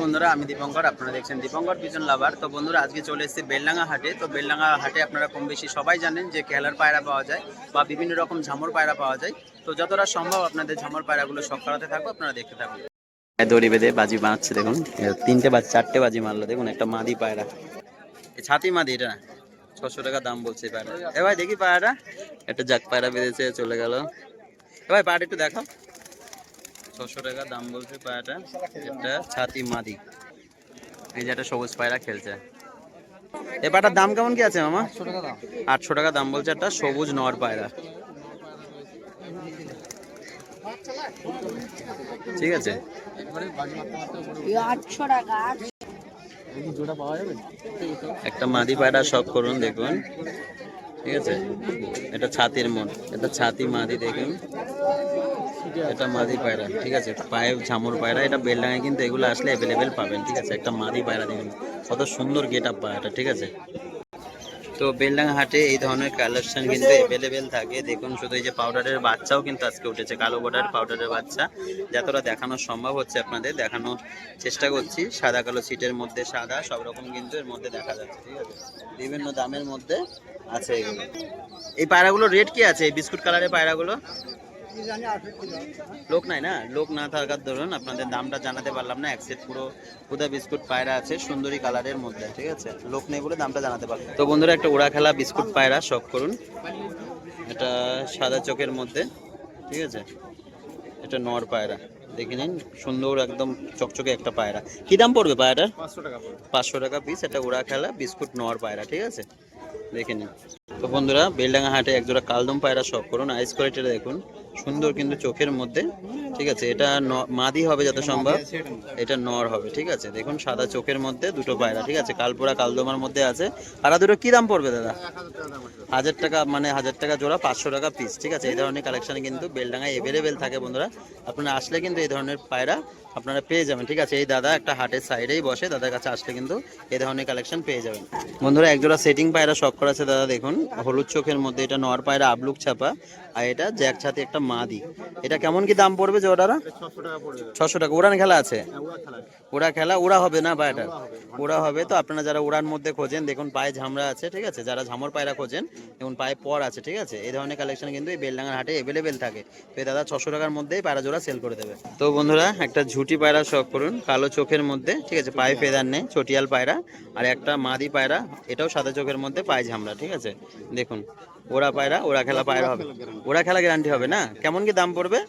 বন্ধুরা, আমি দীপঙ্কর। আপনারা দেখছেন দীপঙ্কর পিজন লাভার। তো বন্ধুরা, আজকে চলে এসেছি বেলডাঙ্গা হাটে। তো বেলডাঙ্গা হাটে আপনারা কম বেশি সবাই জানেন যে কেলার পায়রা পাওয়া যায় বা বিভিন্ন রকম ঝামর পায়রা পাওয়া যায়। তো যতটা সম্ভব আপনাদের ঝামর পায়রাগুলো শখ করাতে থাকবো, আপনারা দেখতে থাকুন। দড়ি বেঁধে বাজি বাঁধছে, দেখুন চারটে বাজি মারলো। দেখুন একটা মাদি পায়রা, ছাতি মাদি, এটা 600 টাকা দাম বলছে পায়রা। এ ভাই দেখি পায়রাটা, একটা জাক পায়রা বেঁধেছে, চলে গেল। ভাই পায়রাটা একটু দেখো, 600 টাকা দাম বলছে পায়রাটা। একটা ছাতি মাদি, এই যে একটা সবুজ পায়রা খেলছে। এ পায়রাটার দাম কেমন কি আছে মামা? 800 টাকা দাম বলছে একটা সবুজ নর পায়রা। ঠিক আছে, একটা মাদি পায়রা শখ করুন, দেখুন। ঠিক আছে, এটা ছাতির মন, এটা ছাতি মাদি, দেখুন। এটা মাদি পায়রা, ঠিক আছে, পায়ে ঝামর পায়রা। এটা বেলডাঙায় কিন্তু এগুলো আসলে অ্যাভেলেবেল পাবেন। ঠিক আছে, একটা মাদি পায়রা, দেখুন কত সুন্দর গেট আপ পায়রাটা। ঠিক আছে, তো বেলডাঙ্গা হাটে এই ধরনের কালেকশন কিন্তু অ্যাভেলেবেল থাকে। দেখুন, শুধু এই যে পাউডারের বাচ্চাও কিন্তু আজকে উঠেছে, কালো বর্ডার পাউডারের বাচ্চা। যতটা দেখানো সম্ভব হচ্ছে আপনাদের দেখানোর চেষ্টা করছি। সাদা কালো সিটের মধ্যে সাদা সব রকম কিন্তু এর মধ্যে দেখা যাচ্ছে। ঠিক আছে, বিভিন্ন দামের মধ্যে আছে এগুলো। এই পায়রাগুলো রেট কি আছে, এই বিস্কুট কালারের পায়রাগুলো? লোক নাই না, লোক না থাকার ধরুন আপনাদের দামটা জানাতে পারলাম না। এক সেট পুরো খুদা বিস্কুট পায়রা আছে সুন্দরী কালারের মধ্যে। ঠিক আছে, লোক নেই বলে দামটা জানাতে পারলাম। তো বন্ধুরা, একটা ওড়া খেলা বিস্কুট পায়রা শখ করুন। এটা সাদা চোখের মধ্যে, ঠিক আছে, এটা নর পায়রা, দেখে নিন, সুন্দর একদম চকচকে একটা পায়রা। কি দাম পড়বে পায়রাটার? 500 টাকা পিস। এটা ওড়া খেলা বিস্কুট নর পায়রা। ঠিক আছে, দেখে নিন। তো বন্ধুরা, বেলডাঙ্গা হাটে একজোড়া কালদম পায়রা শখ করুন। আইস কোয়ালিটিটা দেখুন, সুন্দর কিন্তু চোখের মধ্যে। ঠিক আছে, এটা মাদি হবে যত সম্ভব, এটা নর হবে। ঠিক আছে, দেখুন সাদা চোখের মধ্যে দুটো পায়রা। ঠিক আছে, কালপোড়া কালদমার মধ্যে আছে। পায়রা দুটো কি দাম পড়বে দাদা? 1000 টাকা, মানে 1000 টাকা জোড়া, 500 টাকা পিস। ঠিক আছে, এই ধরনের কালেকশন কিন্তু বেলডাঙ্গায় অ্যাভেলেবেল থাকে বন্ধুরা। আপনারা আসলে কিন্তু এই ধরনের পায়রা আপনারা পেয়ে যাবেন। ঠিক আছে, এই দাদা একটা হাটের সাইডেই বসে, দাদার কাছে আসলে কিন্তু এই ধরনের কালেকশন পেয়ে যাবেন। বন্ধুরা, একজোড়া সেটিং পায়রা শখ করা আছে দাদা, দেখুন হলুদ চোখের মধ্যে। এটা নর পায়রা, আবলুক ছাপা, আর এটা জ্যাক ছাতে একটা মাদি। এটা কেমন কি দাম পড়বে জোড়াটা? 600 টাকা। উড়ান খেলা আছে? ওড়া খেলা, ওড়া হবে না পায়রাটা? ওড়া হবে। তো আপনারা যারা উড়ার মধ্যে খোঁজেন, দেখুন পায়ে ঝামড়া আছে। ঠিক আছে, যারা ঝামর পায়রা খোঁজেন, দেখুন পায়ে পর আছে। ঠিক আছে, এই ধরনের কালেকশন কিন্তু এই বেলডাঙ্গার হাটে অ্যাভেলেবেল থাকে। তো এই দাদা 600 টাকার মধ্যেই পায়রা জোড়া সেল করে দেবে। তো বন্ধুরা, একটা ঝুটি পায়রা শখ করুন, কালো চোখের মধ্যে। ঠিক আছে, পায়ে ফেদার নেই, চটিয়াল পায়রা। আর একটা মাদি পায়রা, এটাও সাদা চোখের মধ্যে, পায়ে ঝামড়া। ঠিক আছে, দেখুন ওরা পায়রা, ওরা খেলা পায়রা হবে। ওরা খেলা গ্যারান্টি হবে না? কেমন কি দাম পড়বে?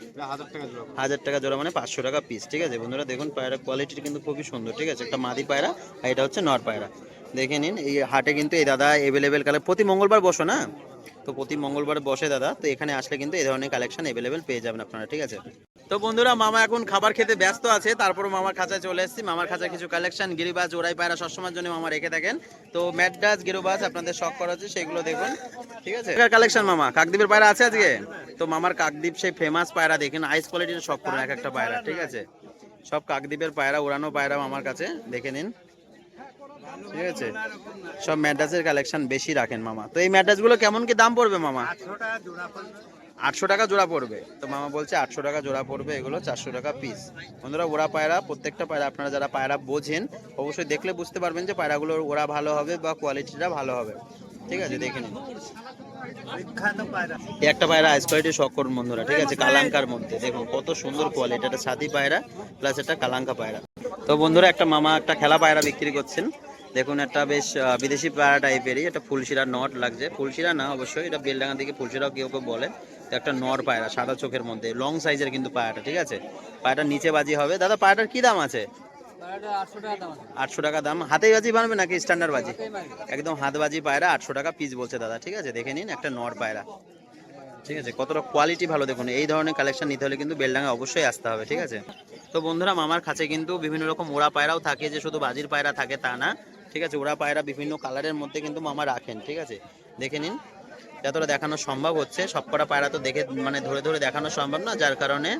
1000 টাকা জোড়া, মানে 500 টাকা পিস। ঠিক আছে বন্ধুরা, দেখুন পায়রা কোয়ালিটি কিন্তু খুবই সুন্দর। ঠিক আছে, একটা মাদি পায়রা আর এটা হচ্ছে নর পায়রা। দেখে নিন, এই হাটে কিন্তু এই দাদা অ্যাভেলেবেল কালে প্রতি মঙ্গলবার বসো না? তো প্রতি মঙ্গলবার বসে দাদা। তো এখানে আসলে কিন্তু এই ধরনের কালেকশন অ্যাভেলেবেল পেয়ে যাবেন আপনারা। ঠিক আছে, তো বন্ধুরা, মামা এখন খাবার খেতে ব্যস্ত আছে, তারপরে মামার খাঁচায় চলে এসেছি। মামার খাঁচায় কিছু কালেকশন গিরিবাজ, ওরাই পায়রা সবসময়ের জন্য মামা রেখে থাকেন। তো ম্যাড্রাস, গিরিবাজ আপনাদের শখ করা হচ্ছে, সেগুলো দেখুন। ঠিক আছে, কালেকশন মামা কাকদ্বীপের পায়রা আছে আজকে। তো মামার কাকদ্বীপ সেই ফেমাস পায়রা, দেখেন আইস কোয়ালিটির শখ করুন এক একটা পায়রা। ঠিক আছে, সব কাকদ্বীপের পায়রা, উড়ানো পায়রা মামার কাছে, দেখে নিন। ঠিক আছে, সব ম্যাড্রাসের কালেকশন বেশি রাখেন মামা। তো এই ম্যাড্রাসগুলো কেমন কি দাম পড়বে মামা? 800 টাকা জোড়া পড়বে। তো মামা বলছে 800 টাকা জোড়া পড়বে, এগুলো 400 টাকা পিস। বন্ধুরা, ওরা পায়রা, প্রত্যেকটা পায়রা আপনারা যারা পায়রা বোঝেন অবশ্যই দেখলে বুঝতে পারবেন যে পায়রাগুলোর ওরা ভালো হবে বা কোয়ালিটিটা ভালো হবে। ঠিক আছে, দেখে নিন। একটা পায়রা আইস কোয়ালিটি শখ করুন বন্ধুরা। ঠিক আছে, কালাঙ্কার মধ্যে দেখুন কত সুন্দর কোয়ালিটি। এটা ছাতি পায়রা প্লাস একটা কালাঙ্কা পায়রা। তো বন্ধুরা, একটা মামা একটা খেলা পায়রা বিক্রি করছেন। দেখুন একটা বেশ বিদেশি পায়রা টাইপেরই, একটা ফুলশিরা নট লাগছে। ফুলশিরা না অবশ্যই, এটা বেলডাঙ্গা দিকে ফুলশিরাও কেউ কেউ বলে। তো একটা নর পায়রা, সাদা চোখের মধ্যে, লং সাইজের কিন্তু পায়রাটা। ঠিক আছে, পায়রাটার নিচে বাজি হবে। দাদা পায়রাটার কি দাম আছে? 800 টাকা দাম। হাতেই বাজি বানবে নাকি স্ট্যান্ডার্ড বাজি? একদম হাত বাজি পায়রা, 800 টাকা পিস বলছে দাদা। ঠিক আছে, দেখে নিন, একটা নর পায়রা। ঠিক আছে, কতটা কোয়ালিটি ভালো দেখুন। এই ধরনের কালেকশন নিতে হলে কিন্তু বেলডাঙ্গা অবশ্যই আসতে হবে। ঠিক আছে, তো বন্ধুরা, মামার কাছে কিন্তু বিভিন্ন রকম ওড়া পায়রাও থাকে, যে শুধু বাজির পায়রা থাকে তা না। ঠিক আছে, ওড়া পায়রা বিভিন্ন কালারের মধ্যে কিন্তু মামা রাখেন। ঠিক আছে, দেখে নিন, যতটা দেখানো সম্ভব হচ্ছে। সবকটা পায়রা তো দেখে মানে ধরে ধরে দেখানো সম্ভব না, যার কারণে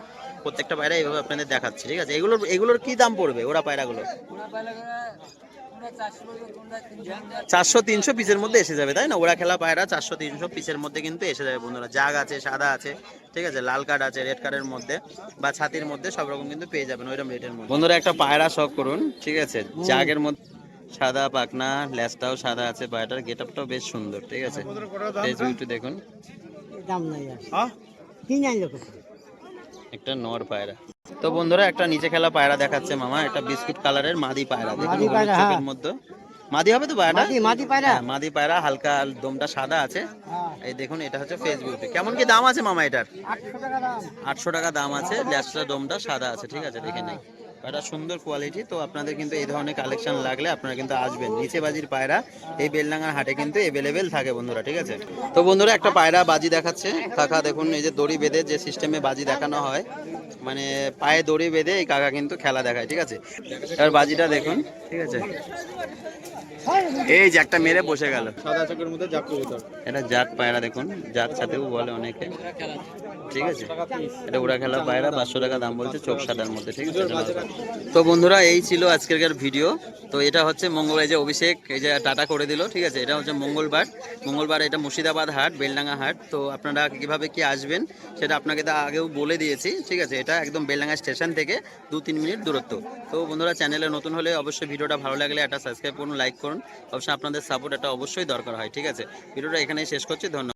প্রত্যেকটা পায়রা এইভাবে আপনাদের দেখাচ্ছি। ঠিক আছে, এগুলোর কি দাম পড়বে ওরা পায়রাগুলো? 400-300 পিসের মধ্যে এসে যাবে, তাই না? ওরা খেলা পায়রা 400-300 পিসের মধ্যে কিন্তু এসে যাবে বন্ধুরা। জাগ আছে, সাদা আছে, ঠিক আছে, লাল কার্ড আছে, রেড কার্ডের মধ্যে বা ছাতির মধ্যে সব রকম কিন্তু পেয়ে যাবেন ওইরকম রেটের মধ্যে। বন্ধুরা একটা পায়রা শখ করুন, ঠিক আছে, জাগের মধ্যে সাদা পাখনা, লেজটাও সাদা আছে, পায়রাটার গেটআপটাও বেশ সুন্দর, ঠিক আছে। একটু দেখুন, একটা নর পায়রা। তো বন্ধুরা একটা নিচে খেলা পায়রা দেখাচ্ছে মামা, একটা বিস্কুট কালারের মাদি পায়রা, দেখুন চোখের মধ্যে মাদি হবে তো পায়রাটা, মাদি পায়রা, হালকা দমটা সাদা আছে। এই দেখুন এটা হচ্ছে ফেসবুকে। কেমন কি দাম আছে মামা এটার? 800 টাকা দাম আছে, লেজটা দমটা সাদা আছে, ঠিক আছে, দেখে নেই। এটা সুন্দর কোয়ালিটি। তো আপনাদের কিন্তু এই ধরনের কালেকশন লাগলে আপনারা কিন্তু আসবেন। নিচে বাজির পায়রা এই বেলডাঙ্গার হাটে কিন্তু এভেলেবেল থাকে বন্ধুরা, ঠিক আছে। তো বন্ধুরা একটা পায়রা বাজি দেখাচ্ছে কাকা, দেখুন এই যে দড়ি বেঁধে যে সিস্টেমে বাজি দেখানো হয়, মানে পায়ে দড়ি বেঁধে এই কাকা কিন্তু খেলা দেখায়, ঠিক আছে। এবার বাজিটা দেখুন, ঠিক আছে, এই যে একটা মেরে বসে গেল, সাদা চোখের মধ্যে জাগ কবুতর। এটা জাত পায়রা, দেখুন জাত সাথেও বলে অনেকে, ঠিক আছে। এটা উড়া খেলা পায়রা, 500 টাকা দাম বলছে, চোখ সাদার মধ্যে, ঠিক আছে। তো বন্ধুরা এই ছিল আজকের ভিডিও। তো এটা হচ্ছে মঙ্গল, এই যে অভিষেক এই যে টাটা করে দিল, ঠিক আছে। এটা হচ্ছে মঙ্গলবার এটা মুর্শিদাবাদ হাট, বেলডাঙ্গা হাট। তো আপনারা কিভাবে কি আসবেন সেটা আপনাকে তো আগেও বলে দিয়েছি, ঠিক আছে। এটা একদম বেলডাঙ্গা স্টেশন থেকে 2-3 মিনিট দূরত্ব। তো বন্ধুরা চ্যানেলে নতুন হলে অবশ্যই ভিডিওটা ভালো লাগলে একটা সাবস্ক্রাইব করুন, লাইক করুন। অবশ্যই আপনাদের সাপোর্ট এটা অবশ্যই দরকার হয়, ঠিক আছে। ভিডিওটা এখানেই শেষ করছি, ধন্যবাদ।